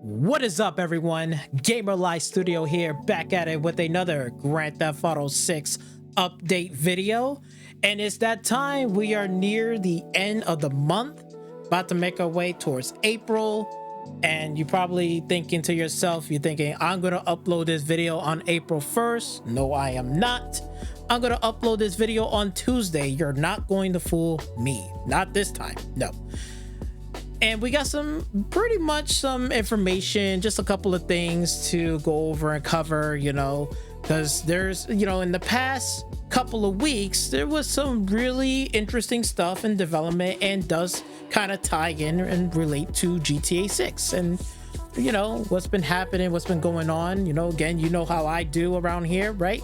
What is up, everyone? Gamer Life Studio here, back at it with another Grand Theft Auto 6 update video. And it's that time. We are near the end of the month, about to make our way towards April. And you're probably thinking to yourself, you're thinking, I'm gonna upload this video on April 1st. No, I am not. I'm gonna upload this video on Tuesday. You're not going to fool me. Not this time, no. And we got pretty much some information, just a couple of things to go over and cover, because there's, in the past couple of weeks, there was some really interesting stuff in development and does kind of tie in and relate to GTA 6 and, what's been happening, what's been going on. Again, you know how I do around here, right?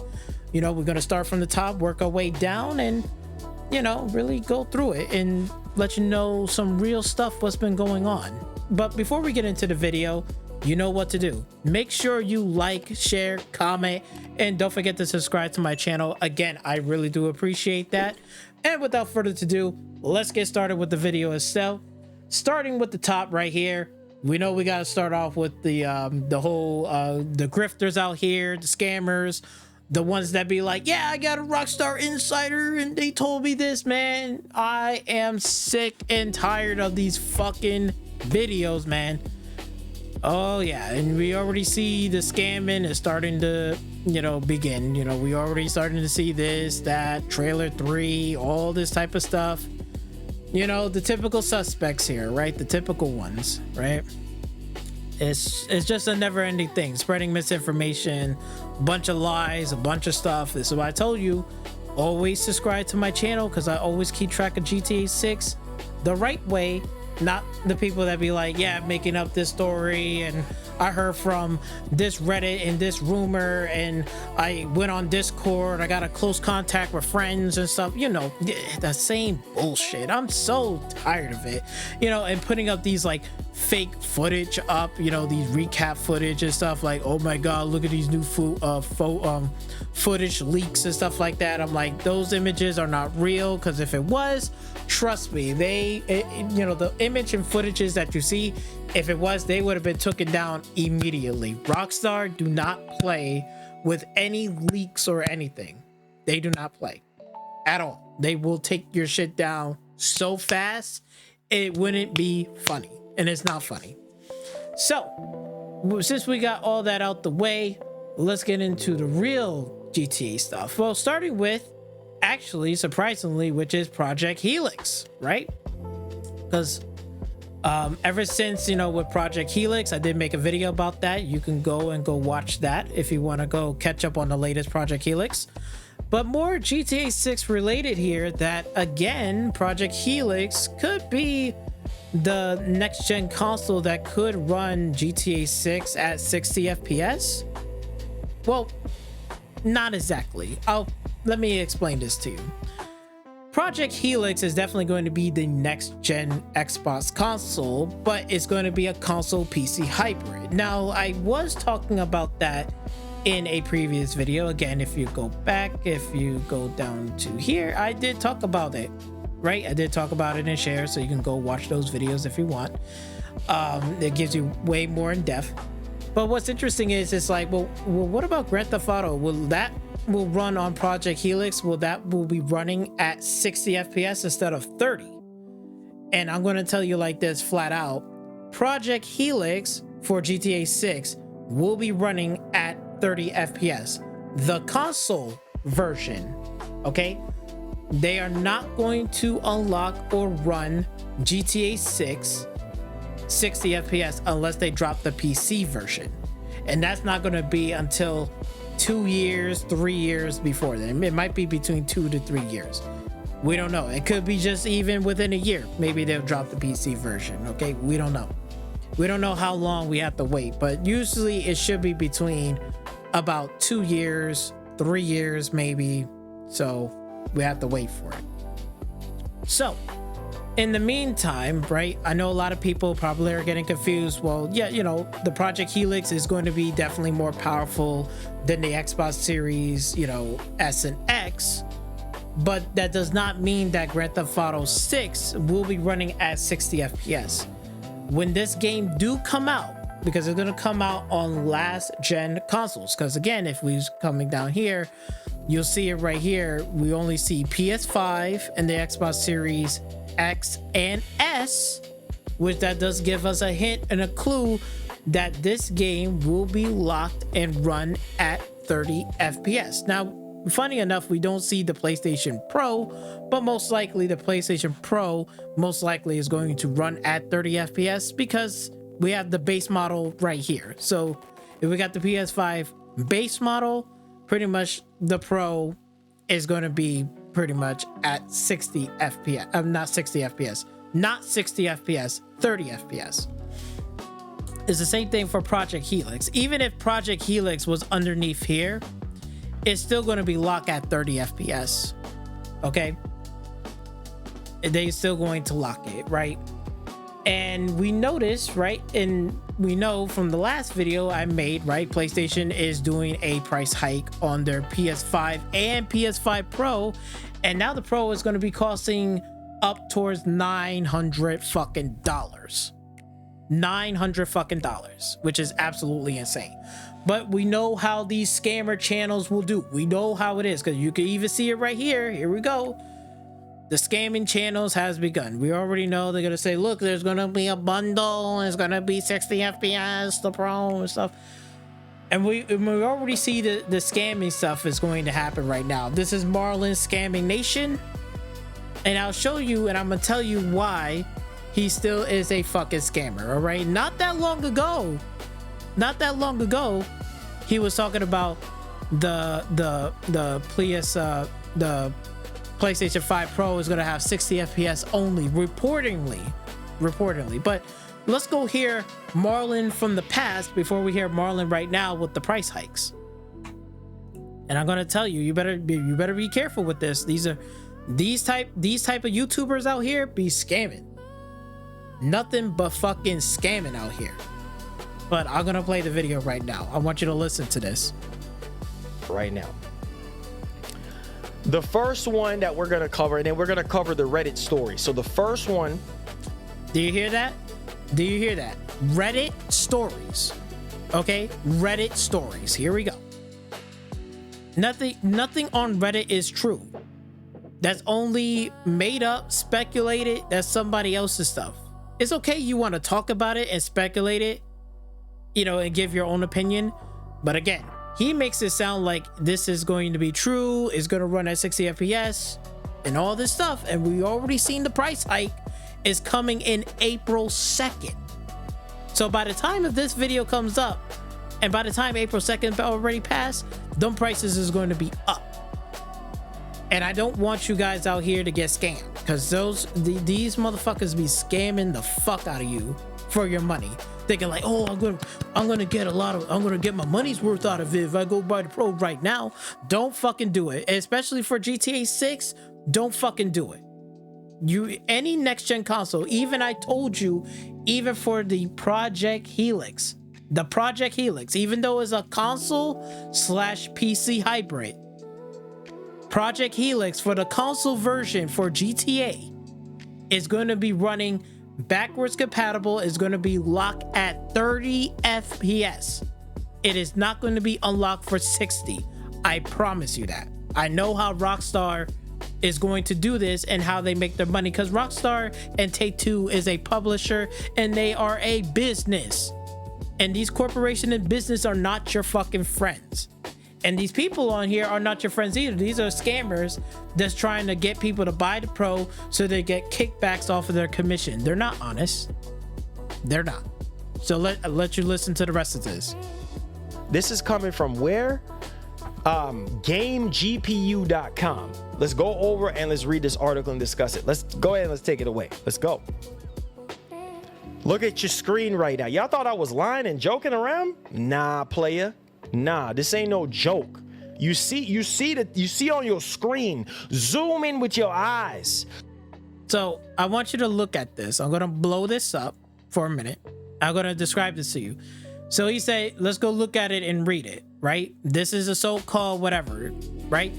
We're going to start from the top, work our way down and, really go through it and let you know some real stuff what's been going on. But before we get into the video, you know what to do. Make sure you like, share, comment, and don't forget to subscribe to my channel. Again, I really do appreciate that. And without further ado, let's get started with the video itself. Starting with the top right here, we know we got to start off with the whole the grifters out here, the scammers, the ones that be like, yeah, I got a Rockstar insider and they told me this, man. I am sick and tired of these fucking videos, man. Oh yeah, and we already see the scamming is starting to, begin. We already starting to see this, that, trailer 3, all this type of stuff. The typical suspects here, right? The typical ones, right? It's just a never-ending thing, spreading misinformation, a bunch of lies, a bunch of stuff. This is why I told you, always subscribe to my channel, because I always keep track of GTA 6 the right way, not the people that be like, yeah, making up this story and I heard from this Reddit and this rumor and I went on Discord, I got a close contact with friends and stuff, the same bullshit. I'm so tired of it, and putting up these like fake footage up, these recap footage and stuff like, oh my god, look at these new footage leaks and stuff like that. I'm like, those images are not real, because if it was, trust me, the image and footages that you see, if it was, they would have been taken down immediately. Rockstar do not play with any leaks or anything. They do not play at all. They will take your shit down so fast it wouldn't be funny, and it's not funny. So since we got all that out the way, let's get into the real GTA stuff. Well, starting with, actually, surprisingly, which is Project Helix, right? Because ever since, with Project Helix, I did make a video about that. You can go watch that if you want to go catch up on the latest Project Helix. But more GTA 6 related here, that again, Project Helix could be the next gen console that could run GTA 6 at 60 FPS. Well, not exactly. Let me explain this to you. Project Helix is definitely going to be the next gen Xbox console, but it's going to be a console PC hybrid. Now, I was talking about that in a previous video. Again, if you go back, if you go down to here, I did talk about it, right? I did talk about it and share, so you can go watch those videos if you want. It gives you way more in depth. But what's interesting is, it's like, well, what about Grand Theft Auto? Will run on Project Helix? Will be running at 60 FPS instead of 30? And I'm going to tell you like this flat out: Project Helix for GTA 6 will be running at 30 FPS. The console version, okay? They are not going to unlock or run GTA 6 60 FPS unless they drop the PC version. And that's not going to be until 2 years, 3 years before then. It might be between 2 to 3 years. We don't know. It could be just even within a year. Maybe they'll drop the PC version. Okay, we don't know. We don't know how long we have to wait, but usually it should be between about 2 years, 3 years maybe. So we have to wait for it. So in the meantime, right, I know a lot of people probably are getting confused. Well, yeah, the Project Helix is going to be definitely more powerful than the Xbox Series, S and X. But that does not mean that Grand Theft Auto 6 will be running at 60 FPS. When this game do come out, because it's gonna come out on last gen consoles. Because again, if we're coming down here, you'll see it right here. We only see PS5 and the Xbox Series X and S, which that does give us a hint and a clue that this game will be locked and run at 30 FPS. Now, funny enough, we don't see the PlayStation Pro, but most likely the PlayStation Pro most likely is going to run at 30 FPS because we have the base model right here. So if we got the PS5 base model, pretty much the Pro is going to be pretty much at 60 FPS. Not 60 FPS, not 60 FPS, 30 FPS. It's the same thing for Project Helix. Even if Project Helix was underneath here, it's still going to be locked at 30 FPS. Okay, they're still going to lock it, right? And we notice, right, and we know from the last video I made, right, PlayStation is doing a price hike on their PS5 and PS5 Pro, and now the Pro is going to be costing up towards $900 fucking dollars. $900 fucking dollars, which is absolutely insane. But we know how these scammer channels will do. We know how it is, because you can even see it right here. Here we go. The scamming channels has begun. We already know they're gonna say, look, there's gonna be a bundle, it's gonna be 60 FPS, the Pro and stuff. And we already see the scamming stuff is going to happen right now. This is Marlon's Scamming Nation, and I'll show you, and I'm gonna tell you why he still is a fucking scammer. All right, not that long ago, he was talking about the PlayStation 5 Pro is gonna have 60 FPS only, reportedly. But let's go hear Marlon from the past before we hear Marlon right now with the price hikes. And I'm gonna tell you, you better be careful with this. These type of YouTubers out here be scamming. Nothing but fucking scamming out here. But I'm gonna play the video right now. I want you to listen to this right now. The first one that we're gonna cover, and then we're gonna cover the Reddit story. So the first one, do you hear that? Do you hear that? Reddit stories. Okay, Reddit stories. Here we go. Nothing on Reddit is true. That's only made up, speculated. That's somebody else's stuff. It's okay, you want to talk about it and speculate it, you know, and give your own opinion. But again, he makes it sound like this is going to be true, it's going to run at 60 FPS and all this stuff. And we already seen the price hike is coming in April 2nd. So by the time of this video comes up, and by the time April 2nd already passed, them prices is going to be up. And I don't want you guys out here to get scammed, because these motherfuckers be scamming the fuck out of you for your money, thinking like, oh, I'm gonna get my money's worth out of it if I go buy the Pro right now. Don't fucking do it, especially for GTA 6. Don't fucking do it. Any next gen console, even I told you, even for the Project Helix, even though it's a console / PC hybrid, Project Helix for the console version for GTA is going to be running backwards compatible, is going to be locked at 30 FPS. It is not going to be unlocked for 60. I promise you that. I know how Rockstar is going to do this and how they make their money, because Rockstar and Take-Two is a publisher and they are a business. And these corporations and business are not your fucking friends. And these people on here are not your friends either. These are scammers that's trying to get people to buy the Pro so they get kickbacks off of their commission. They're not honest. They're not. So let you listen to the rest of this. This is coming from where? GameGPU.com. Let's go over and let's read this article and discuss it. Let's go ahead and let's take it away. Let's go. Look at your screen right now. Y'all thought I was lying and joking around? Nah, player. Nah, this ain't no joke. You see on your screen. Zoom in with your eyes. So I want you to look at this. I'm gonna blow this up for a minute. I'm gonna describe this to you. So he said, let's go look at it and read it, right? This is a so-called whatever, right?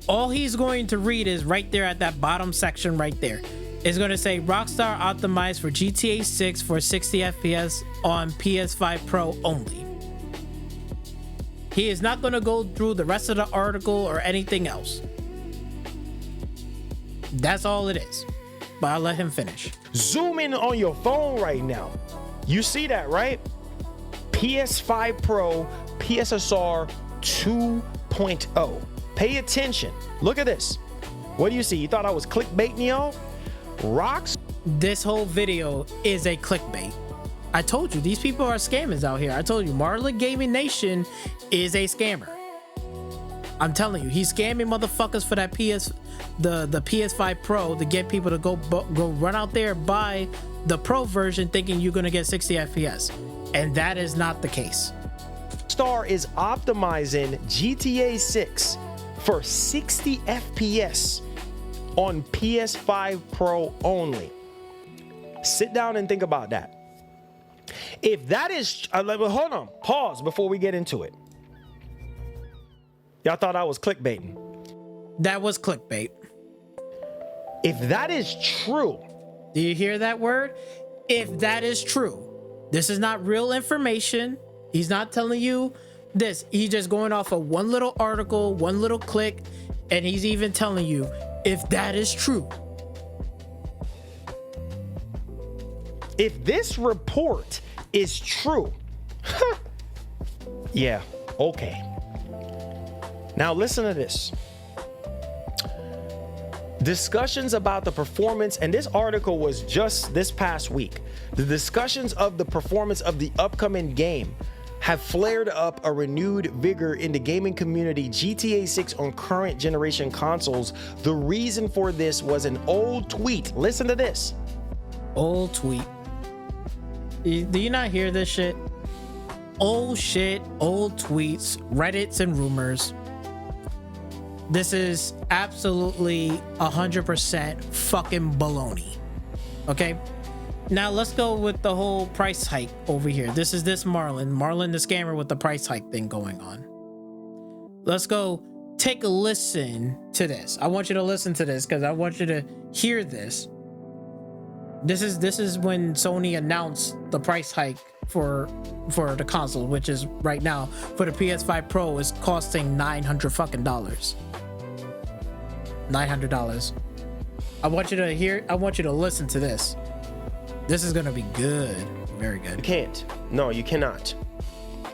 All he's going to read is right there at that bottom section right there. It's going to say Rockstar optimized for GTA 6 for 60 FPS on PS5 Pro only. He is not going to go through the rest of the article or anything else. That's all it is. But I'll let him finish. Zoom in on your phone right now. You see that, right? PS5 Pro, PSSR 2.0. Pay attention. Look at this. What do you see? You thought I was clickbaiting y'all? Rocks? This whole video is a clickbait. I told you, these people are scammers out here. I told you, Marlon Gaming Nation is a scammer. I'm telling you, he's scamming motherfuckers for that the PS5 Pro to get people to go run out there, buy the Pro version thinking you're gonna get 60 FPS. And that is not the case. Rockstar is optimizing GTA 6 for 60 FPS on PS5 Pro only. Sit down and think about that. If that is, hold on, pause before we get into it. Y'all thought I was clickbaiting. That was clickbait. If that is true. Do you hear that word? If that is true. This is not real information. He's not telling you this. He's just going off of one little article, one little click, and he's even telling you if that is true. If this report is true, yeah, okay. Now listen to this. Discussions about the performance, and this article was just this past week. The discussions of the performance of the upcoming game have flared up a renewed vigor in the gaming community. GTA 6 on current generation consoles. The reason for this was an old tweet. Listen to this. Old tweet. Do you not hear this shit? Old shit, old tweets, Reddits, and rumors. This is absolutely 100% fucking baloney. Okay? Now let's go with the whole price hike over here. This Marlon the scammer with the price hike thing going on. Let's go take a listen to this. I want you to listen to this because I want you to hear this. This is when Sony announced the price hike for the console, which is right now for the PS5 Pro is costing $900. I want you to hear. I want you to listen to this. This is gonna be good, very good. You can't. No, you cannot.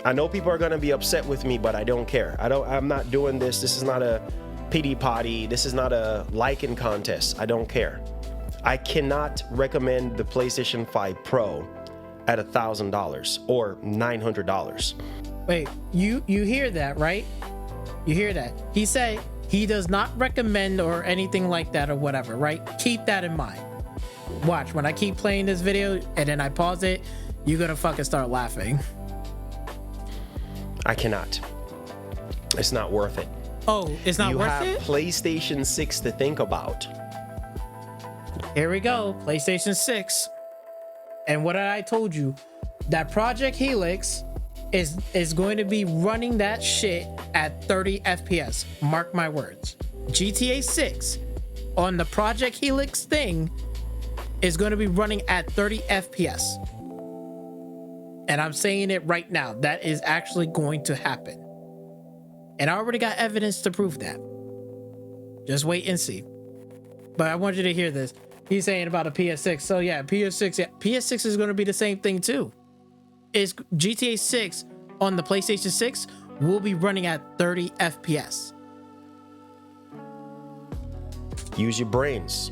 I know people are gonna be upset with me, but I don't care. I'm not doing this. This is not a pity potty. This is not a liking contest. I don't care. I cannot recommend the PlayStation 5 Pro at $1,000 or $900. Wait, you hear that, right? You hear that? He said he does not recommend or anything like that or whatever, right? Keep that in mind. Watch, when I keep playing this video and then I pause it, you're gonna fucking start laughing. I cannot. It's not worth it. Oh, it's not worth it? You have PlayStation 6 to think about. Here we go, PlayStation 6. And what I told you, that Project Helix is going to be running that shit at 30 FPS. Mark my words. GTA 6 on the Project Helix thing is going to be running at 30 FPS. And I'm saying it right now. That is actually going to happen. And I already got evidence to prove that. Just wait and see. But I want you to hear this. He's saying about a PS6. So yeah, PS6 is going to be the same thing too. Is GTA 6 on the PlayStation 6 will be running at 30 FPS. Use your brains.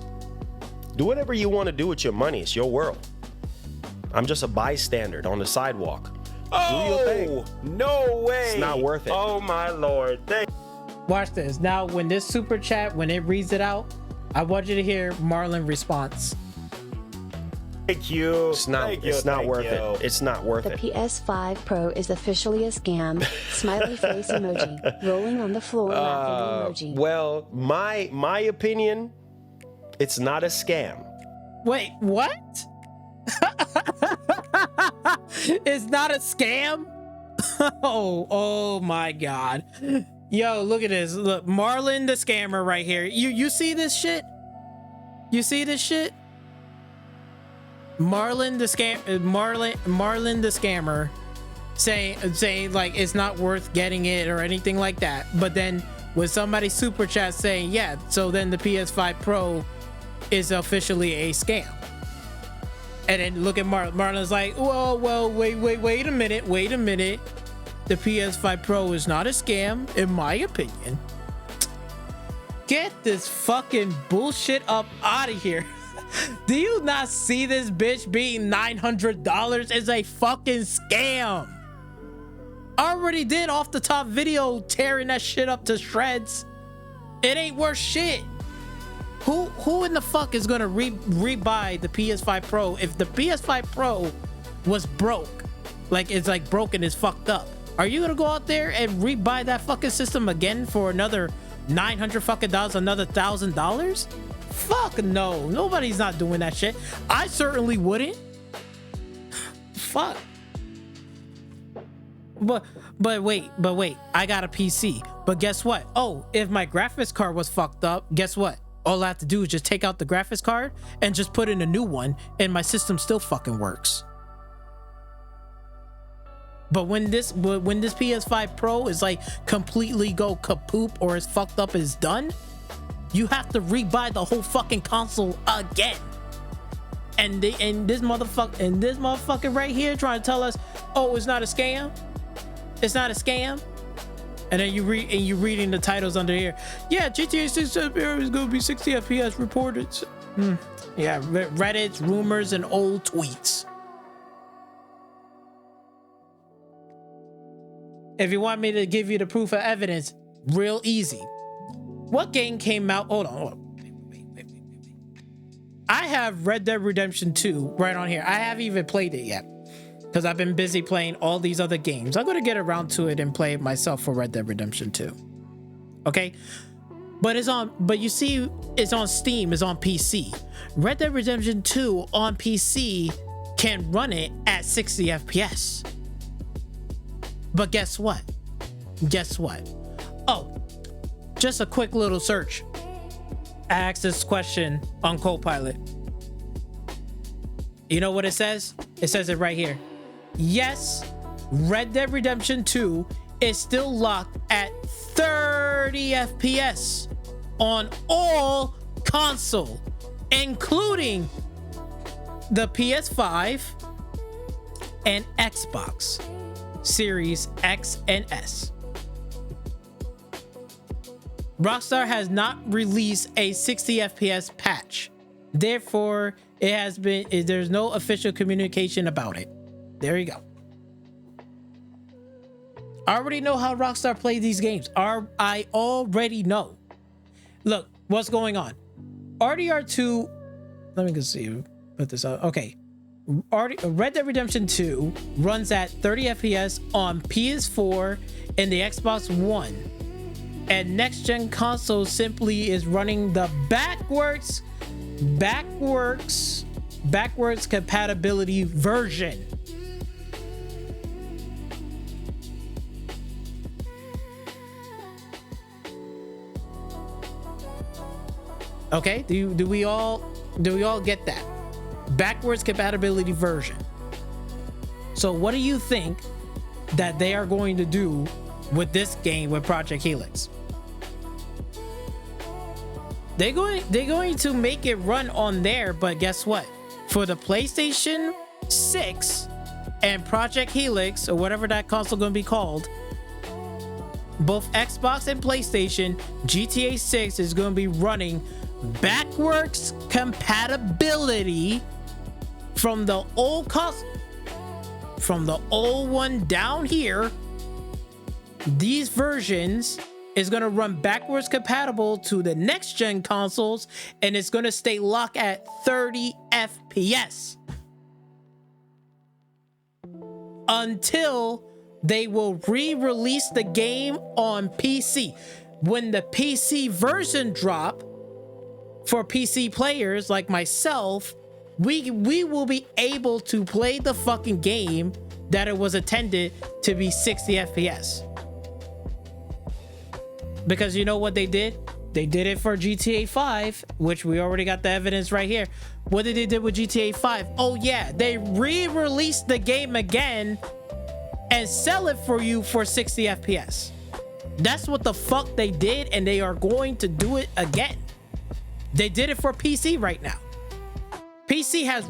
Do whatever you want to do with your money. It's your world. I'm just a bystander on the sidewalk. Do your thing. No way. It's not worth it. Oh my Lord. Watch this. Now, when this super chat, when it reads it out, I want you to hear Marlon response. Thank you. It's not worth it. It's not worth it. The PS5 Pro is officially a scam. Smiley face emoji. Rolling on the floor laughing emoji. Well, my opinion, it's not a scam. Wait, what? It's not a scam? Oh my God. Yo, look at this. Look, Marlon the scammer right here. You see this shit? You see this shit? Marlon the scammer saying like it's not worth getting it or anything like that. But then with somebody super chat saying, yeah, so then the PS5 Pro is officially a scam. And then look at Marlon's like, well, wait a minute. The PS5 Pro is not a scam, in my opinion. Get this fucking bullshit up out of here. Do you not see this bitch being $900 is a fucking scam? I already did off the top video tearing that shit up to shreds. It ain't worth shit. Who in the fuck is gonna rebuy the PS5 Pro if the PS5 Pro was broke? Like it's like broken, is fucked up. Are you gonna go out there and rebuy that fucking system again for another $900 fucking dollars, another $1,000? Fuck no, nobody's not doing that shit. I certainly wouldn't. Fuck. But wait, I got a PC. But guess what? Oh, if my graphics card was fucked up, guess what? All I have to do is just take out the graphics card and just put in a new one, and my system still fucking works. But when this PS5 Pro is like completely go kapoop or is fucked up, is done, you have to rebuy the whole fucking console again. And this motherfucker right here trying to tell us, oh, it's not a scam. It's not a scam. And then you reading the titles under here. Yeah, GTA 6 is gonna be 60 FPS reported. Yeah, Reddit's rumors and old tweets. If you want me to give you the proof of evidence, real easy. What game came out? Hold on. Wait. I have Red Dead Redemption 2 right on here. I haven't even played it yet because I've been busy playing all these other games. I'm going to get around to it and play it myself for Red Dead Redemption 2. Okay? But you see, it's on Steam, it's on PC. Red Dead Redemption 2 on PC can run it at 60 FPS. But guess what? Oh, just a quick little search. I asked this question on Copilot. You know what it says? It says it right here. Yes, Red Dead Redemption 2 is still locked at 30 FPS on all console, including the PS5 and Xbox Series X and S. Rockstar has not released a 60 FPS patch. Therefore, there's no official communication about it. There you go. I already know how Rockstar plays these games. I already know. Look, what's going on? RDR2, let me just see, put this up. Okay. Red Dead Redemption 2 runs at 30 FPS on PS4 and the Xbox One. And next gen console simply is running the backwards compatibility version. Okay, do we all get that? Backwards compatibility version. So what do you think that they are going to do with this game with Project Helix? They're going to make it run on there, but guess what? For the PlayStation 6 and Project Helix, or whatever that console going to be called, both Xbox and PlayStation, GTA 6 is going to be running backwards compatibility from the old one down here. These versions is going to run backwards compatible to the next gen consoles, and it's going to stay locked at 30 FPS until they will re-release the game on PC. When the PC version drop for PC players like myself, we will be able to play the fucking game that it was intended to be 60 FPS. Because you know what they did? They did it for GTA 5, which we already got the evidence right here. What did they do with GTA 5? Oh yeah, they re-released the game again and sell it for you for 60 FPS. That's what the fuck they did, and they are going to do it again. They did it for PC right now. PC has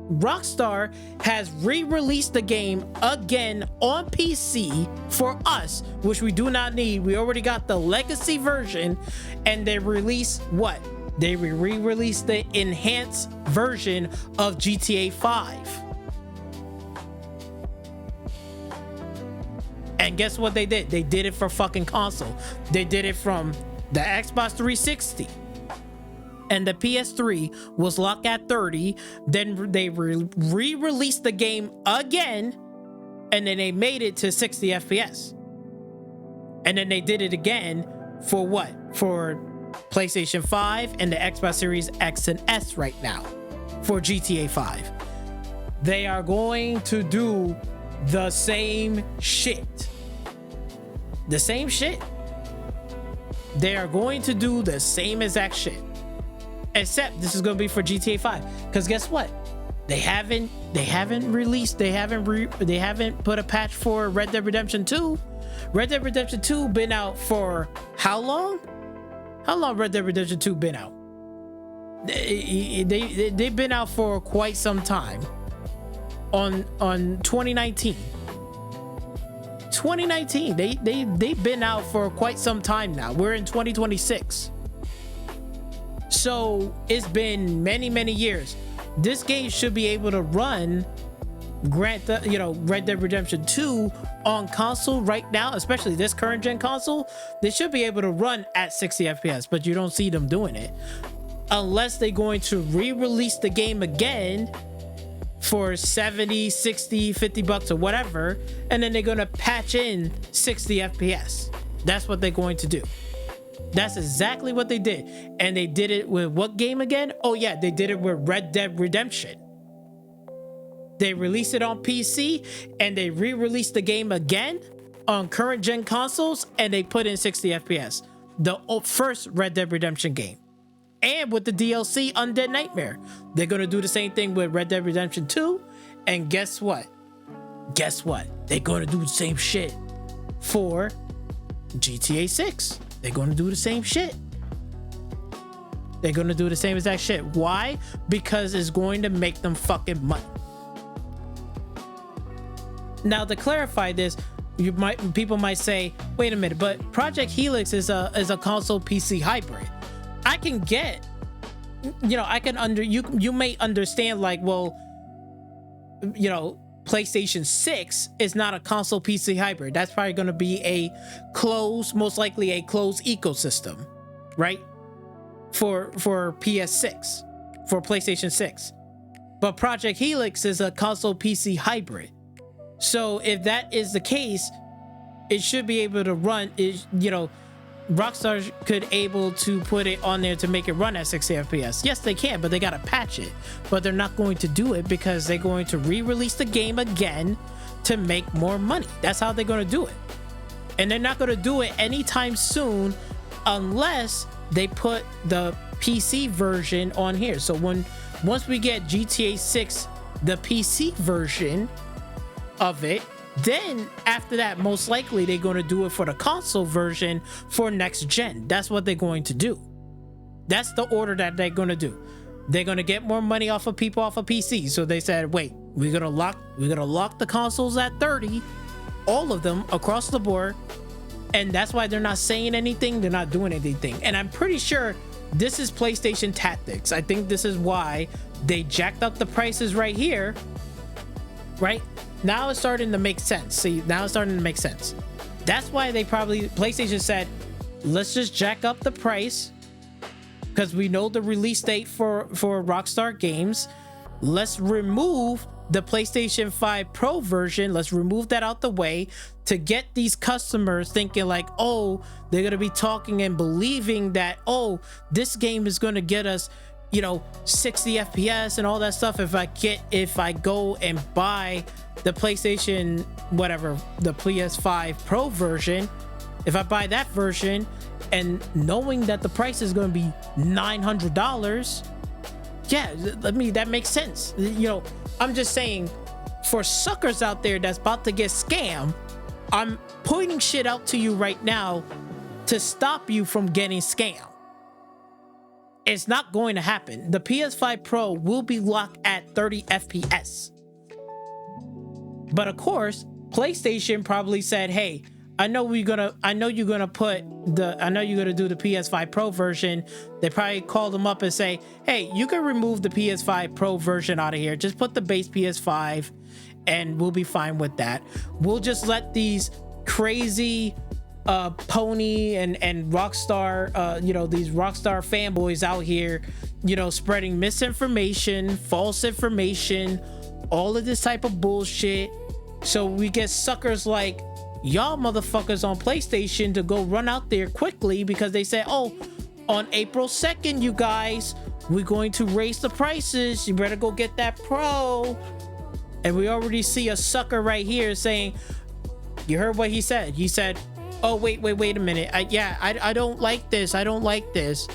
Rockstar has re-released the game again on PC for us, which we do not need. We already got the legacy version, and they released what? They re-released the enhanced version of GTA 5. And guess what they did? They did it for fucking console. They did it from the Xbox 360. And the PS3 was locked at 30. Then they re-released the game again. And then they made it to 60 FPS. And then they did it again for what? For PlayStation 5 and the Xbox Series X and S right now. For GTA 5. They are going to do the same shit. The same shit. They are going to do the same exact shit. Except this is going to be for GTA 5. Because guess what? They haven't put a patch for Red Dead Redemption 2. Red Dead Redemption 2 been out for how long? How long Red Dead Redemption 2 been out? They've been out for quite some time. On 2019. 2019. They've been out for quite some time now. We're in 2026. So it's been many years. This game should be able to run Red Dead Redemption 2 on console right now, especially this current gen console. They should be able to run at 60 FPS, but you don't see them doing it unless they're going to re-release the game again for 70, 60, 50 bucks or whatever, and then they're gonna patch in 60 FPS. That's what they're going to do. That's exactly what they did. And they did it with what game again? Oh yeah, they did it with Red Dead Redemption. They released it on PC and they re-released the game again on current gen consoles, and they put in 60 FPS. The first Red Dead Redemption game. And with the DLC Undead Nightmare. They're gonna do the same thing with Red Dead Redemption 2. And guess what? Guess what? They're gonna do the same shit for GTA 6. They're gonna do the same shit. They're gonna do the same exact shit. Why? Because it's going to make them fucking money. Now, to clarify this, people might say, wait a minute, but Project Helix is a console PC hybrid. I can get, you may understand, like, well, PlayStation 6 is not a console PC hybrid. That's probably going to be most likely a closed ecosystem, right? For PS6, for PlayStation 6. But Project Helix is a console PC hybrid. So if that is the case, it should be able to run, Rockstar could able to put it on there to make it run at 60 FPS. Yes, they can, but they gotta patch it. But they're not going to do it because they're going to re-release the game again to make more money. That's how they're gonna do it. And they're not gonna do it anytime soon unless they put the PC version on here. So once we get GTA 6, the PC version of it, then after that, most likely they're going to do it for the console version for next gen. That's what they're going to do. That's the order that they're going to do. They're going to get more money off of people off of PC. So they said, wait, we're going to lock the consoles at 30, all of them across the board. And that's why they're not saying anything. They're not doing anything. And I'm pretty sure this is PlayStation tactics. I think this is why they jacked up the prices right here, right? Now it's starting to make sense. See, now it's starting to make sense. That's why PlayStation said, let's just jack up the price because we know the release date for Rockstar games. Let's remove the PlayStation 5 Pro version. Let's remove that out the way to get these customers thinking like, oh, they're going to be talking and believing that, oh, this game is going to get us 60 FPS and all that stuff. If I go and buy the PlayStation, whatever, the PS5 Pro version, if I buy that version and knowing that the price is going to be $900, yeah, I mean, that makes sense. You know, I'm just saying, for suckers out there that's about to get scammed, I'm pointing shit out to you right now to stop you from getting scammed. It's not going to happen. The PS5 Pro will be locked at 30 FPS. But of course, PlayStation probably said, hey, I know you're gonna do the PS5 Pro version. They probably called them up and say, hey, you can remove the PS5 Pro version out of here. Just put the base PS5 and we'll be fine with that. We'll just let these crazy Pony and Rockstar, these Rockstar fanboys out here, spreading misinformation, false information, all of this type of bullshit. So we get suckers like y'all motherfuckers on PlayStation to go run out there quickly because they say, oh, on April 2nd, you guys, we're going to raise the prices. You better go get that Pro. And we already see a sucker right here saying, you heard what he said. He said, oh, wait a minute. I don't like this. I don't like this.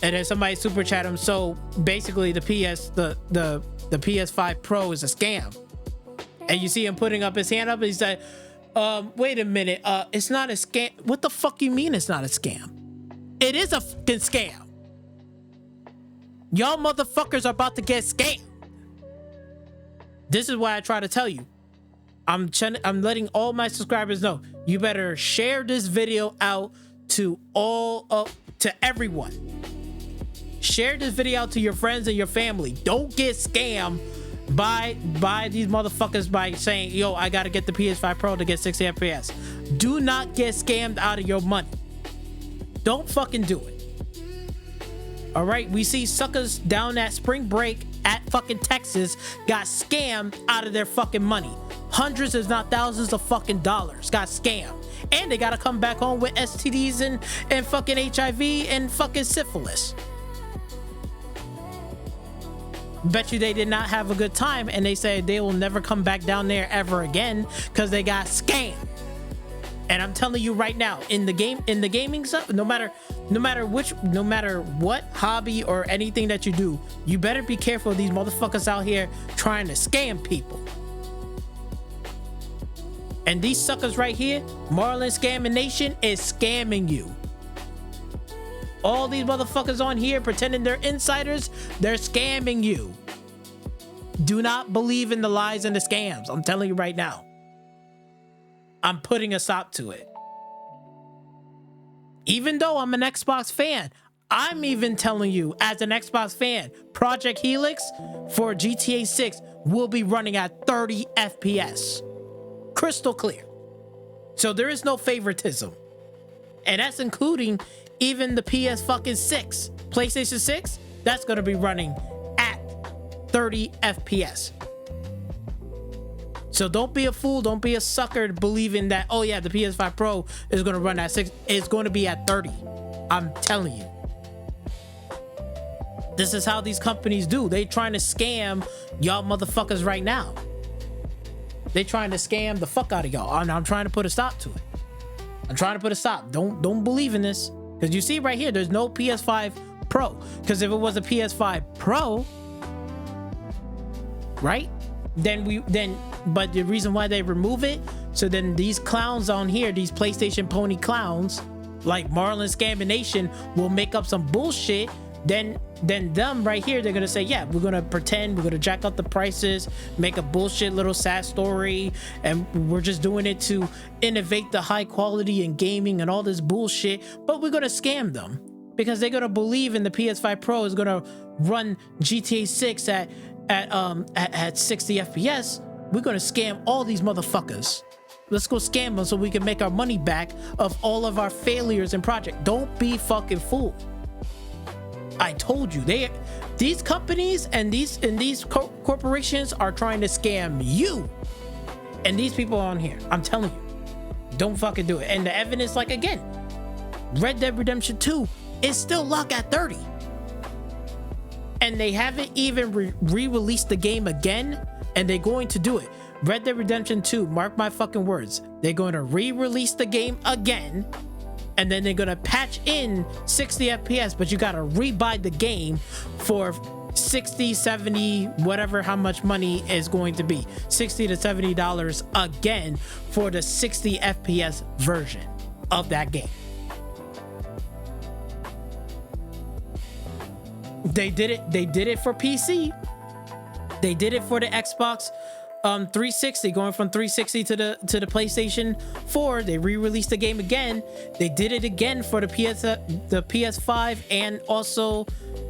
And then somebody super chat him. So basically the PS5 Pro is a scam. And you see him putting up his hand up and he said, wait a minute. It's not a scam. What the fuck you mean it's not a scam? It is a fucking scam. Y'all motherfuckers are about to get scammed. This is why I try to tell you. I'm letting all my subscribers know. You better share this video out to everyone. Share this video out to your friends and your family. Don't get scammed by these motherfuckers by saying, yo, I gotta get the PS5 Pro to get 60 FPS. Do not get scammed out of your money. Don't fucking do it. All right, we see suckers down at spring break at fucking Texas got scammed out of their fucking money. Hundreds, if not thousands of fucking dollars got scammed. And they gotta come back home with STDs and fucking HIV and fucking syphilis. Bet you they did not have a good time, and they said they will never come back down there ever again because they got scammed. And I'm telling you right now, in the gaming stuff, no matter what hobby or anything that you do, you better be careful of these motherfuckers out here trying to scam people. And these suckers right here, Marlin Scamming Nation, is scamming you. All these motherfuckers on here pretending they're insiders, they're scamming you. Do not believe in the lies and the scams. I'm telling you right now. I'm putting a stop to it. Even though I'm an Xbox fan, I'm even telling you, as an Xbox fan, Project Helix for GTA 6 will be running at 30 FPS. Crystal clear. So there is no favoritism. And that's including even the PS6, PlayStation 6, that's going to be running at 30 FPS. So don't be a fool, don't be a sucker believing that, oh yeah, the PS5 Pro is going to run at 6. It's going to be at 30. I'm telling you. This is how these companies do. They trying to scam y'all motherfuckers right now. They trying to scam the fuck out of y'all. I'm trying to put a stop to it. I'm trying to put a stop. Don't believe in this. Because you see right here, there's no PS5 Pro. Because if it was a PS5 Pro, right? But the reason why they remove it, so then these clowns on here, these PlayStation pony clowns, like Marlin Scamming Nation, will make up some bullshit. Then them right here, they're gonna say, yeah, we're gonna pretend, we're gonna jack up the prices, make a bullshit little sad story, and we're just doing it to innovate the high quality in gaming and all this bullshit, but we're gonna scam them because they're gonna believe in the PS5 Pro is gonna run GTA 6 at 60 FPS. We're gonna scam all these motherfuckers. Let's go scam them so we can make our money back of all of our failures in project. Don't be fucking fooled. I told you, these companies and these corporations are trying to scam you. And these people on here, I'm telling you, don't fucking do it. And the evidence, like again, Red Dead Redemption 2 is still locked at 30. And they haven't even re-released the game again, and they're going to do it. Red Dead Redemption 2, mark my fucking words, they're going to re-release the game again, and then they're gonna patch in 60 FPS, but you gotta rebuy the game for 60, 70, whatever, how much money is going to be, $60 to $70 again for the 60 FPS version of that game. They did it for PC. They did it for the Xbox 360, going from 360 to the PlayStation 4. They re-released the game again. They did it again for the PS5 and also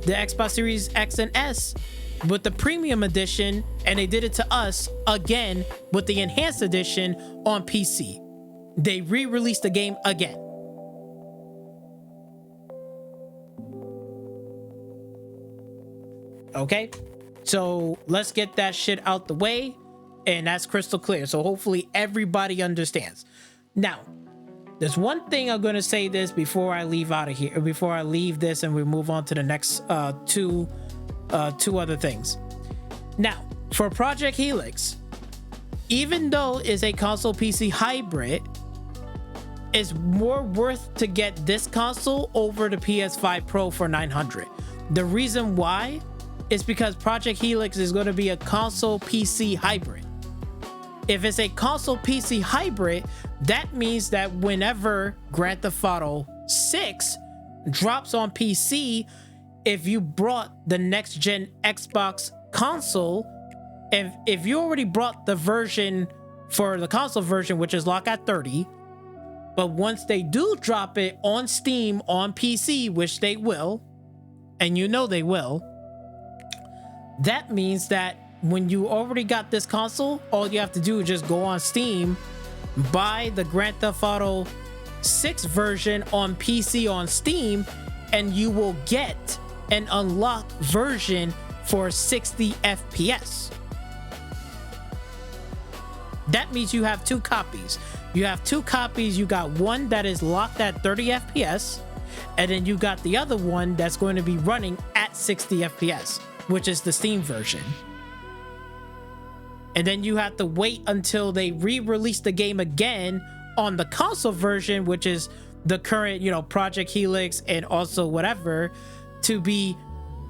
the Xbox Series X and S with the premium edition, and they did it to us again with the enhanced edition on PC. They re-released the game again. Okay, so let's get that shit out the way, and that's crystal clear. So hopefully everybody understands. Now, there's one thing I'm gonna say this before I leave out of here, before I leave this and we move on to the next two other things. Now, for Project Helix, even though it's a console PC hybrid, it's more worth to get this console over the PS5 Pro for $900. The reason why is because Project Helix is going to be a console PC hybrid. If it's a console PC hybrid, that means that whenever Grand Theft Auto 6 drops on PC, if you brought the next gen Xbox console, if you already brought the version for the console version, which is locked at 30, but once they do drop it on Steam on PC, which they will, and you know they will, that means that when you already got this console, all you have to do is just go on Steam, buy the Grand Theft Auto 6 version on PC on Steam, and you will get an unlocked version for 60 FPS. That means you have two copies. You have two copies. You got one that is locked at 30 FPS, and then you got the other one that's going to be running at 60 FPS, which is the Steam version. And then you have to wait until they re-release the game again on the console version, which is the current, Project Helix and also whatever, to be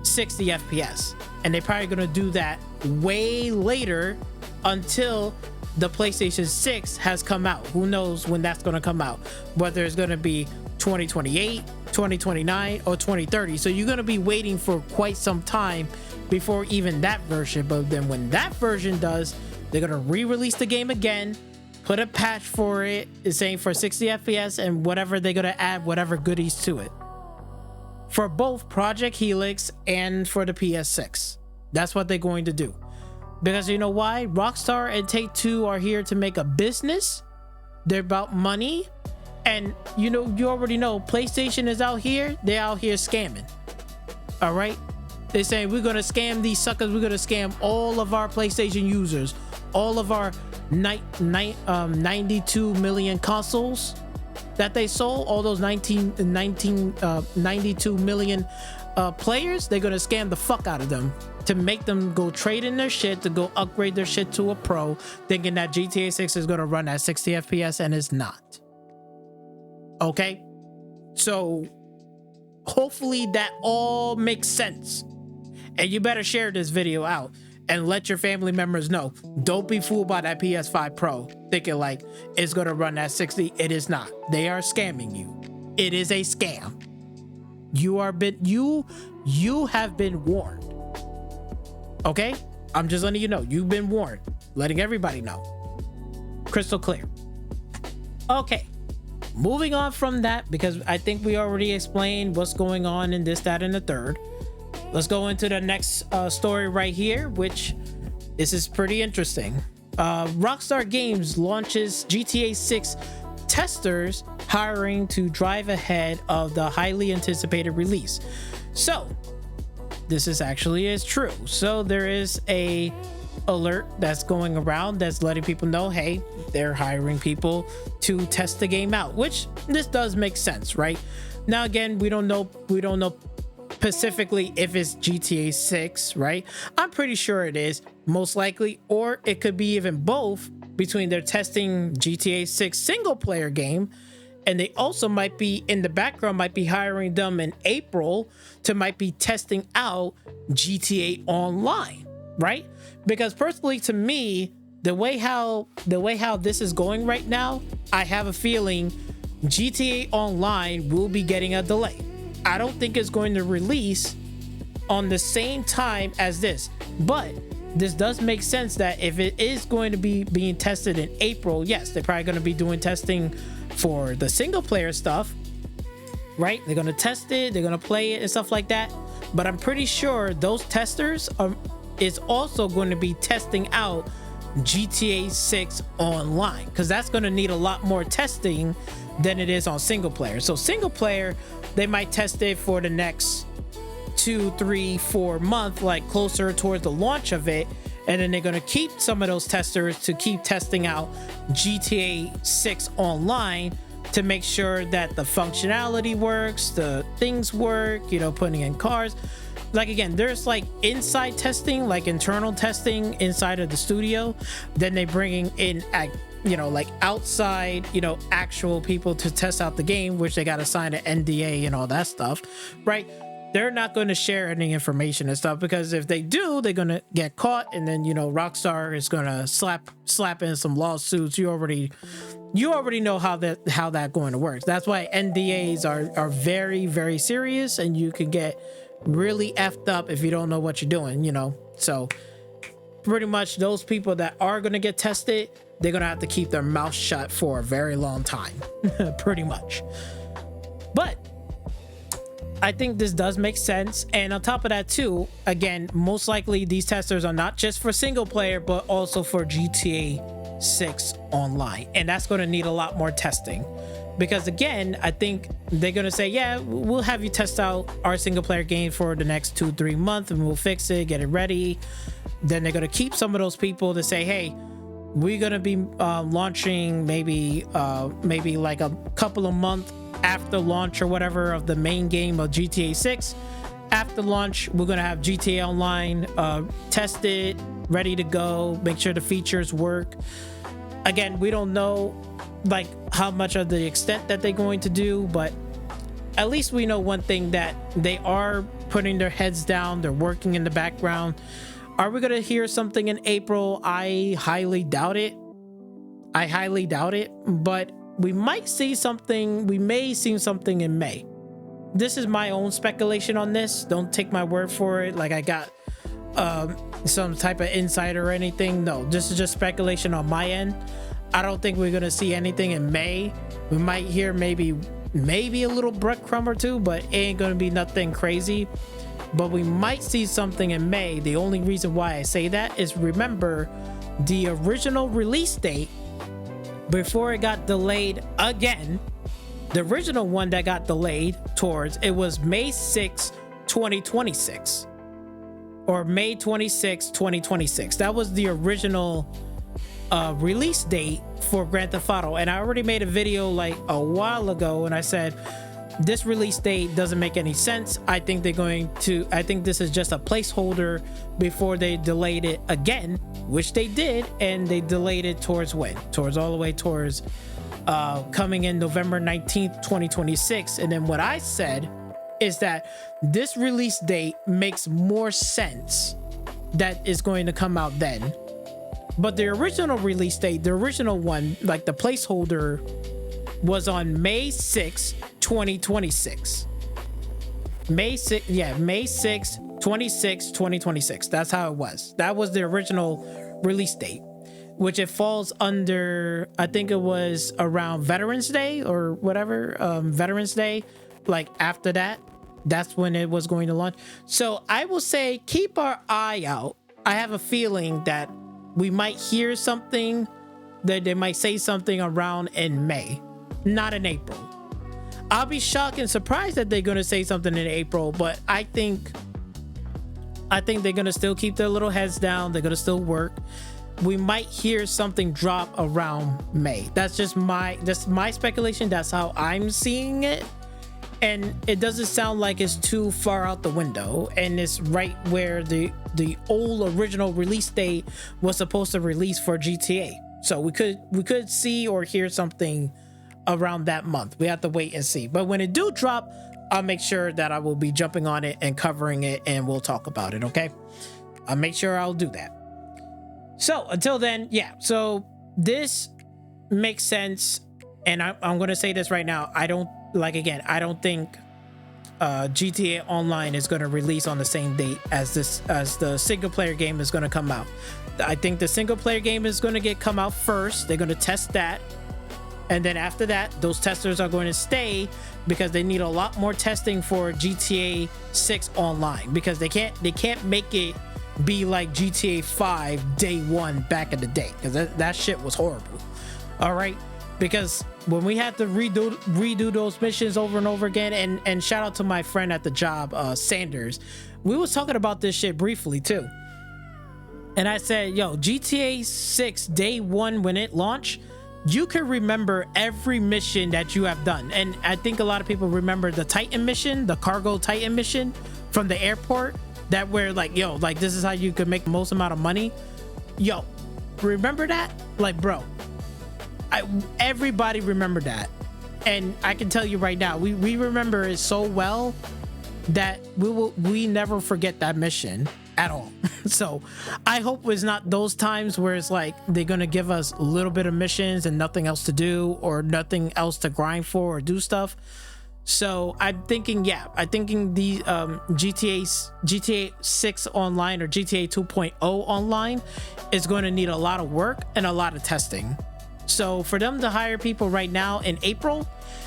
60 FPS. And they're probably going to do that way later until the PlayStation 6 has come out. Who knows when that's going to come out, whether it's going to be 2028, 2029, or 2030. So you're going to be waiting for quite some time before even that version. But then when that version does, they're going to re-release the game again, put a patch for it, saying for 60 FPS, and whatever they're going to add, whatever goodies to it. For both Project Helix and for the PS6. That's what they're going to do. Because you know why? Rockstar and Take-Two are here to make a business. They're about money. And you already know PlayStation is out here. They're out here scamming. All right? They're saying we're going to scam these suckers. We're going to scam all of our PlayStation users. All of our 92 million consoles that they sold. All those 92 million players. They're going to scam the fuck out of them to make them go trade in their shit, to go upgrade their shit to a Pro, thinking that GTA 6 is going to run at 60 FPS, and it's not. Okay? So hopefully that all makes sense. And you better share this video out and let your family members know. Don't be fooled by that PS5 Pro thinking like it's going to run at 60. It is not. They are scamming you. It is a scam. You have been warned. Okay? I'm just letting you know. You've been warned. Letting everybody know. Crystal clear. Okay. Moving on from that, because I think we already explained what's going on in this, that, and the third. Let's go into the next story right here, which this is pretty interesting. Rockstar Games launches GTA 6 testers hiring to drive ahead of the highly anticipated release. So this is true. So there is a alert that's going around that's letting people know, hey, they're hiring people to test the game out, which this does make sense, right? Now again, we don't know specifically if it's GTA 6, right? I'm pretty sure it is, most likely, or it could be even both, between they're testing GTA 6 single player game And they also might be in the background, might be hiring them in April to might be testing out GTA Online, right? Because personally, to me, the way how this is going right now, I have a feeling GTA Online will be getting a delay. I don't think it's going to release on the same time as this, but this does make sense that if it is going to be being tested in April, yes, they're probably going to be doing testing for the single player stuff, right? They're going to test it, they're going to play it and stuff like that. But I'm pretty sure those testers is also going to be testing out GTA 6 Online, because that's going to need a lot more testing than it is on single player. So single player, they might test it for the next 2, 3, 4 months, like closer towards the launch of it, and then they're going to keep some of those testers to keep testing out GTA 6 Online to make sure that the functionality works, the things work, you know, putting in cars. Like, again, there's like inside testing, like internal testing inside of the studio. Then they bringing in, you know, like outside, you know, actual people to test out the game, which they got to sign an NDA and all that stuff, right? They're not going to share any information and stuff, because if they do, they're going to get caught, and then, you know, Rockstar is going to slap in some lawsuits. You already know how that going to work. That's why NDAs are very, very serious, and you can get really effed up if you don't know what you're doing, you know. So pretty much those people that are going to get tested, they're going to have to keep their mouth shut for a very long time, pretty much. But I think this does make sense. And on top of that too, again, most likely these testers are not just for single player, but also for GTA 6 Online. And that's going to need a lot more testing, because again, I think they're going to say, yeah, we'll have you test out our single player game for the next 2-3 months, and we'll fix it, get it ready. Then they're going to keep some of those people to say, hey, we're going to be launching maybe like a couple of months after launch or whatever of the main game of GTA 6. After launch, we're going to have GTA Online tested, ready to go, make sure the features work. Again, we don't know like how much of the extent that they're going to do, but at least we know one thing, that they are putting their heads down, they're working in the background. Are we going to hear something in April? I highly doubt it, but we might see something. We may see something in May. This is my own speculation on this. Don't take my word for it like I got some type of insider or anything. No, this is just speculation on my end. I don't think we're gonna see anything in May. We might hear maybe a little breadcrumb or two, but it ain't gonna be nothing crazy. But we might see something in May. The only reason why I say that is, remember, the original release date, before it got delayed again, the original one that got delayed towards, it was May 6, 2026, or May 26, 2026. That was the original release date for Grand Theft Auto. And I already made a video like a while ago, and I said this release date doesn't make any sense. I think this is just a placeholder before they delayed it again, which they did, and they delayed it towards when? Towards all the way towards coming in November 19th, 2026. And then what I said is that this release date makes more sense that is going to come out then. But the original release date, the original one, like the placeholder, was on May 6, 2026. May 6, 2026. That's how it was. That was the original release date, which it falls under, I think it was around Veterans Day or whatever, Veterans Day. Like after that, that's when it was going to launch. So I will say, keep our eye out. I have a feeling that we might hear something, that they might say something around in May, not in April. I'll be shocked and surprised that they're going to say something in April, but I think they're going to still keep their little heads down. They're going to still work. We might hear something drop around May. That's my speculation. That's how I'm seeing it. And it doesn't sound like it's too far out the window, and it's right where the old original release date was supposed to release for GTA. So we could see or hear something around that month. We have to wait and see. But when it do drop, I'll make sure that I will be jumping on it and covering it, and we'll talk about it. Okay, I'll make sure I'll do that. So until then, yeah, so this makes sense. And I'm going to say this right now. I don't think GTA Online is going to release on the same date as the single player game is going to come out. I think the single player game is going to come out first. They're going to test that. And then after that, those testers are going to stay because they need a lot more testing for GTA 6 Online, because they can't make it be like GTA 5 day one back in the day, because that shit was horrible. All right, because when we had to redo those missions over and over again, and shout out to my friend at the job, Sanders, we was talking about this shit briefly too, and I said, yo, GTA 6 day one, when it launched, you can remember every mission that you have done. And I think a lot of people remember the Titan mission, the cargo Titan mission from the airport, that where like, yo, like this is how you could make the most amount of money. Yo, remember that? Like, bro, everybody remember that. And I can tell you right now, we remember it so well that we never forget that mission at all. So I hope it's not those times where it's like they're gonna give us a little bit of missions and nothing else to do, or nothing else to grind for or do stuff. So I'm thinking the GTA 6 Online or GTA 2.0 Online is going to need a lot of work and a lot of testing. So for them to hire people right now in April,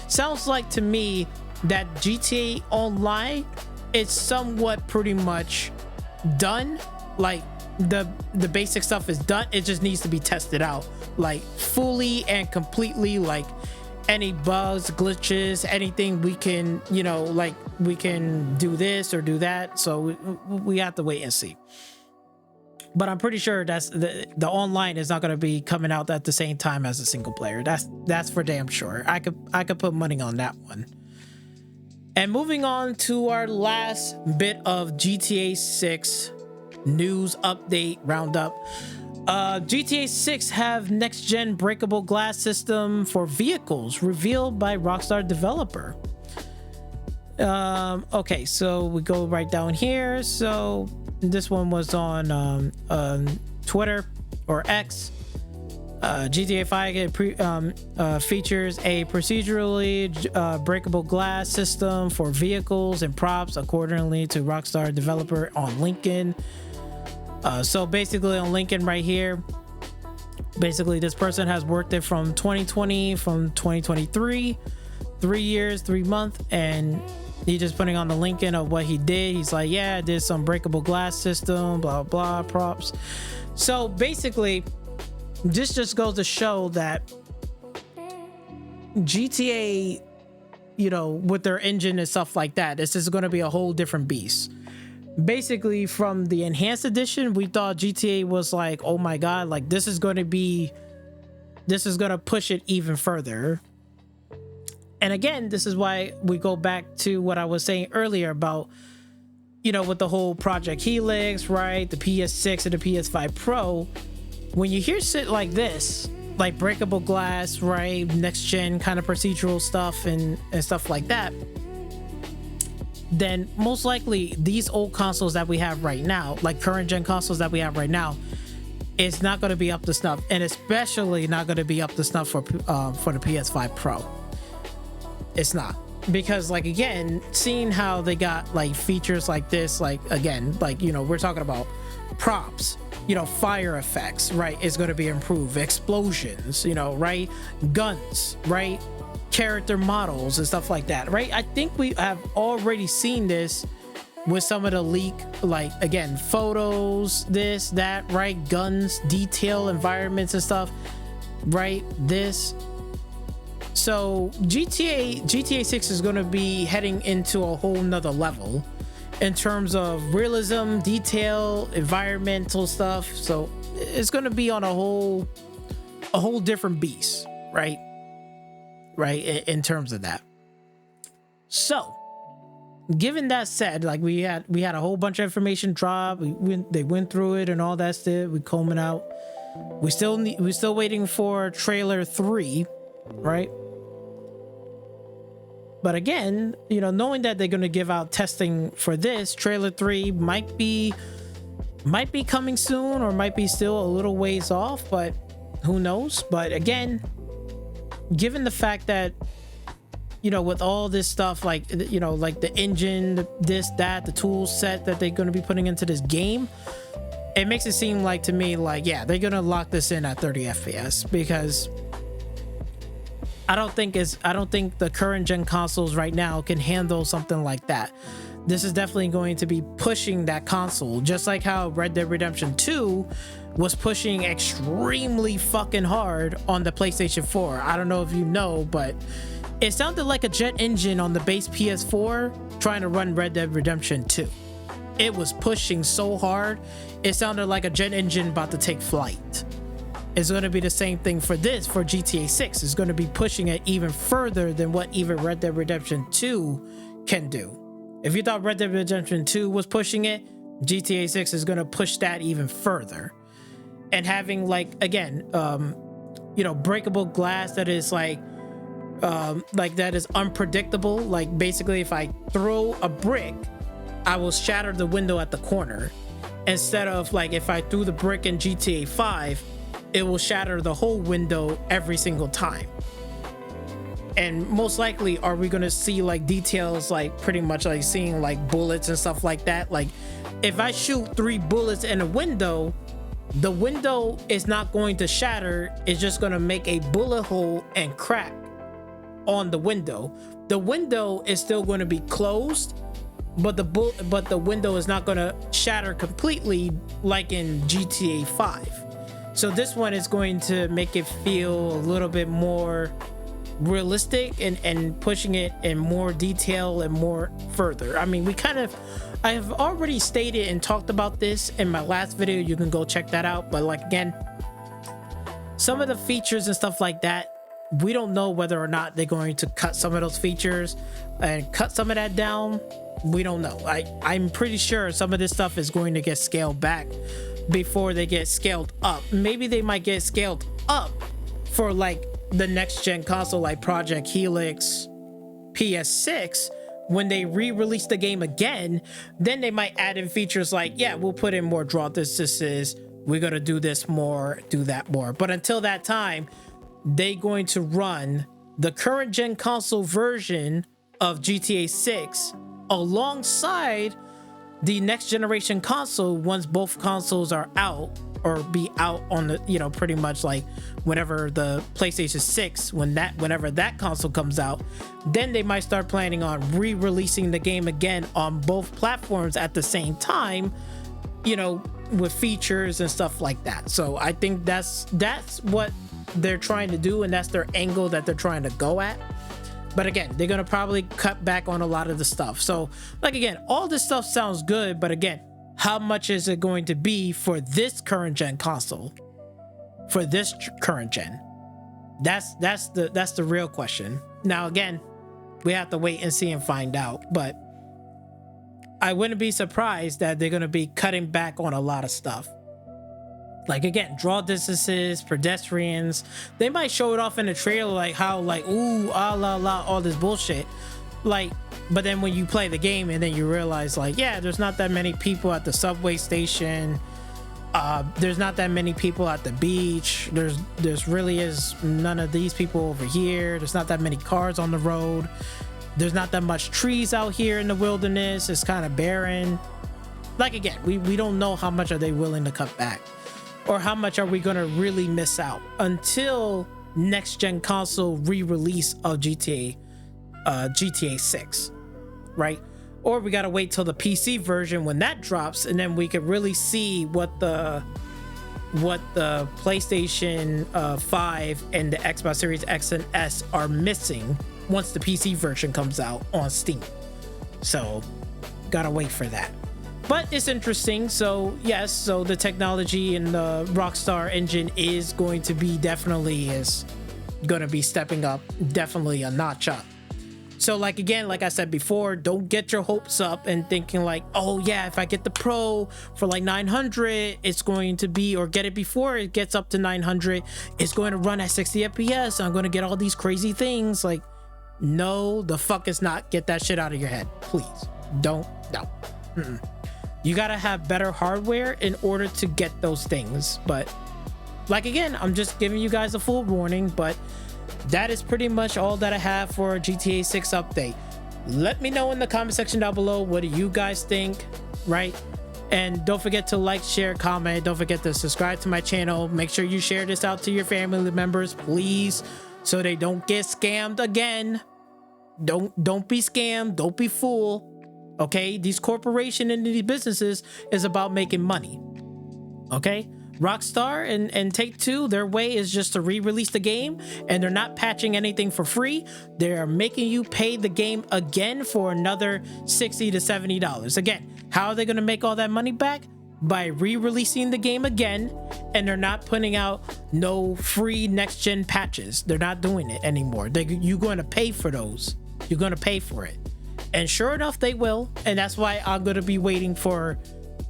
sounds like to me that GTA Online is somewhat pretty much done. Like the basic stuff is done. It just needs to be tested out, like fully and completely. Like any bugs, glitches, anything we can, like we can do this or do that. So we have to wait and see. But I'm pretty sure that's the online is not going to be coming out at the same time as a single player. That's for damn sure. I could put money on that one. And moving on to our last bit of GTA 6 news update roundup. GTA 6 have next-gen breakable glass system for vehicles revealed by Rockstar developer. Okay, so we go right down here. So this one was on Twitter or X. GTA 5 features a procedurally breakable glass system for vehicles and props, accordingly to Rockstar developer on LinkedIn. So basically on LinkedIn right here, basically this person has worked it from 2020, from 2023, 3 years, 3 months, and he just putting on the LinkedIn of what he did. He's like, yeah, I did some breakable glass system, blah, blah, props. So basically, this just goes to show that GTA, with their engine and stuff like that, this is going to be a whole different beast. Basically, from the enhanced edition, we thought GTA was like, oh my god, like this is going to push it even further. And again, this is why we go back to what I was saying earlier about, with the whole Project Helix, right? The PS6 and the PS5 Pro. When you hear shit like this, like breakable glass, right? Next gen kind of procedural stuff and stuff like that, then most likely these old consoles that we have right now, like current gen consoles that we have right now, it's not going to be up to snuff, and especially not going to be up to snuff for the PS5 Pro. It's not, because like again, seeing how they got like features like this, like again, like we're talking about props, fire effects, right? Is going to be improved, explosions, right? Guns, right? Character models and stuff like that, right? I think we have already seen this with some of the leak, like again, photos, this, that, right? Guns, detail, environments and stuff, right? This. So GTA 6 is going to be heading into a whole nother level in terms of realism, detail, environmental stuff. So it's going to be on a whole different beast, right? In terms of that. So given that said, like we had a whole bunch of information drop. They went through it and all that stuff. We combing out. We're still waiting for trailer 3, right? But again, you know, knowing that they're going to give out testing for this, trailer 3 might be coming soon, or might be still a little ways off, but who knows. But again, given the fact that, you know, with all this stuff, like, you know, like the engine, this, that, the tool set that they're going to be putting into this game, it makes it seem like, to me, like, yeah, they're going to lock this in at 30 FPS, because I don't think the current gen consoles right now can handle something like that. This is definitely going to be pushing that console, just like how Red Dead Redemption 2 was pushing extremely fucking hard on the PlayStation 4. I don't know if you know, but it sounded like a jet engine on the base PS4 trying to run Red Dead Redemption 2. It was pushing so hard, it sounded like a jet engine about to take flight. It's going to be the same thing for this, for GTA 6. It's going to be pushing it even further than what even Red Dead Redemption 2 can do. If you thought Red Dead Redemption 2 was pushing it, GTA 6 is going to push that even further. And having, like, again, you know, breakable glass that is like that is unpredictable. Like, basically, if I throw a brick, I will shatter the window at the corner. Instead of, like, if I threw the brick in GTA 5, it will shatter the whole window every single time. And most likely, are we going to see, like, details, like, pretty much like seeing, like, bullets and stuff like that? Like, if I shoot 3 bullets in a window, the window is not going to shatter. It's just going to make a bullet hole and crack on the window. The window is still going to be closed, but the window is not going to shatter completely like in GTA 5. So this one is going to make it feel a little bit more realistic and pushing it in more detail and more further. I mean, I have already stated and talked about this in my last video. You can go check that out. But, like, again, some of the features and stuff like that, we don't know whether or not they're going to cut some of those features and cut some of that down. We don't know. I'm pretty sure some of this stuff is going to get scaled back before they get scaled up. Maybe they might get scaled up for, like, the next gen console, like Project Helix PS6. When they re-release the game again, then they might add in features like, yeah, we'll put in more draw distances, we're gonna do this more, do that more. But until that time, they're going to run the current gen console version of GTA 6 alongside the next generation console once both consoles are out, or be out on the, you know, pretty much like whenever the PlayStation 6, whenever that console comes out, then they might start planning on re-releasing the game again on both platforms at the same time, you know, with features and stuff like that. So I think that's what they're trying to do, and that's their angle that they're trying to go at. But again, they're gonna probably cut back on a lot of the stuff. So, like, again, all this stuff sounds good, but again, how much is it going to be for this current gen console? For this current gen? That's the real question. Now, again, we have to wait and see and find out, but I wouldn't be surprised that they're gonna be cutting back on a lot of stuff. Like, again, draw distances, pedestrians. They might show it off in the trailer, like how, like, ooh, ah, la, la, all this bullshit. Like, but then when you play the game and then you realize, like, yeah, there's not that many people at the subway station. There's not that many people at the beach. There's really is none of these people over here. There's not that many cars on the road. There's not that much trees out here in the wilderness. It's kind of barren. Like, again, we don't know how much are they willing to cut back, or how much are we going to really miss out until next gen console re-release of GTA 6, right? Or we got to wait till the PC version when that drops, and then we could really see what the PlayStation 5 and the Xbox Series X and S are missing once the PC version comes out on Steam. So gotta wait for that. But it's interesting. So yes, so the technology in the Rockstar engine is going to be stepping up, definitely a notch up. So, like, again, like I said before, don't get your hopes up and thinking like, oh yeah, if I get the Pro for like 900, it's going to be, or get it before it gets up to 900, it's going to run at 60 FPS. I'm going to get all these crazy things. Like, No, the fuck is not. Get that shit out of your head, please. Don't. No. You gotta have better hardware in order to get those things. But like, again, I'm just giving you guys a full warning, but that is pretty much all that I have for GTA 6 update. Let me know in the comment section down below, what do you guys think, right? And don't forget to like, share, comment. Don't forget to subscribe to my channel. Make sure you share this out to your family members, please, so they don't get scammed again. Don't be scammed. Don't be fooled. Okay, these corporations and these businesses is about making money. Okay, Rockstar and Take-Two, their way is just to re-release the game, and they're not patching anything for free. They're making you pay the game again for another $60 to $70. Again, how are they going to make all that money back? By re-releasing the game again, and they're not putting out no free next-gen patches. They're not doing it anymore. You're going to pay for those. You're going to pay for it. And sure enough, they will. And that's why I'm going to be waiting for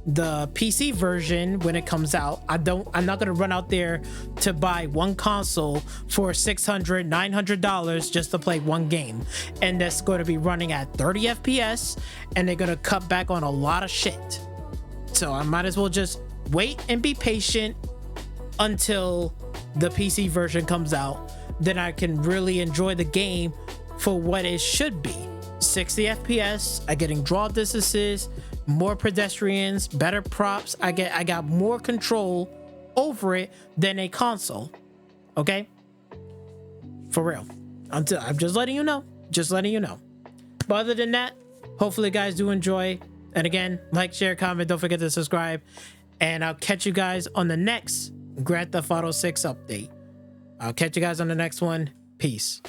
the PC version when it comes out. I'm not going to run out there to buy one console for $600, $900 just to play one game. And that's going to be running at 30 FPS, and they're going to cut back on a lot of shit. So I might as well just wait and be patient until the PC version comes out. Then I can really enjoy the game for what it should be. 60 FPS, I getting draw distances, more pedestrians, better props. I got more control over it than a console. Okay, for real. I'm just letting you know. Just letting you know. But other than that, hopefully you guys do enjoy. And again, like, share, comment. Don't forget to subscribe. And I'll catch you guys on the next Grand Theft Auto 6 update. I'll catch you guys on the next one. Peace.